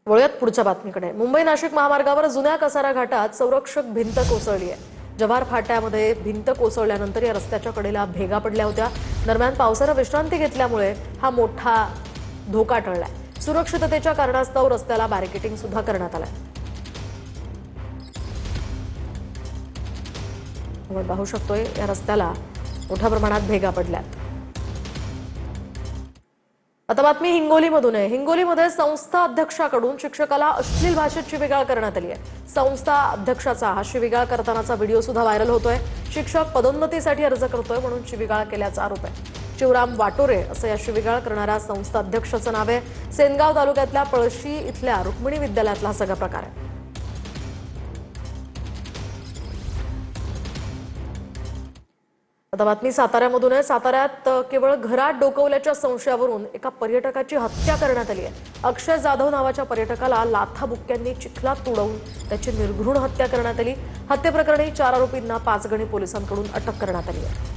वळूयात पुढच्या बातमीकडे। मुंबई नाशिक महामार्गावर जुन्या कसारा घाटात संरक्षक भिंत कोसळली आहे। जव्हार फाट्यामध्ये भिंत कोसळल्यानंतर या रस्त्याच्या कडेला भेगा पडल्या होत्या। दरम्यान पावसाने विश्रांती घेतल्यामुळे हा मोठा धोका टळलाय। सुरक्षिततेच्या कारणास्तव रस्त्याला बॅरिकेडिंग सुद्धा करण्यात आलंय। आपण पाहू शकतोय या रस्त्याला मोठ्या प्रमाणात भेगा पडल्यात। आता बातमी हिंगोलीमधून आहे। हिंगोलीमध्ये संस्था अध्यक्षाकडून शिक्षकाला अश्लील भाषेत शिवीगाळ करण्यात आली आहे। संस्था अध्यक्षाचा हा शिवीगाळ करतानाचा व्हिडिओ सुद्धा व्हायरल होतोय। शिक्षक पदोन्नतीसाठी अर्ज करतोय म्हणून शिवीगाळ केल्याचा आरोप आहे। शिवराम वाटोरे असं या शिवीगाळ करणाऱ्या संस्था अध्यक्षाचं नाव आहे। सेनगाव तालुक्यातल्या पळशी इथल्या रुक्मिणी विद्यालयातला हा सगळा प्रकार आहे। आता बातमी साताऱ्यामधून आहे। साताऱ्यात केवळ घरात डोकवल्याच्या संशयावरून एका पर्यटकाची हत्या करण्यात आली आहे। अक्षय जाधव नावाच्या पर्यटकाला लाथाबुक्क्यांनी चिखलात तुडवून त्याची निर्घृण हत्या करण्यात आली। हत्येप्रकरणी 4 आरोपींना पाचगणी पोलिसांकडून अटक करण्यात आली आहे।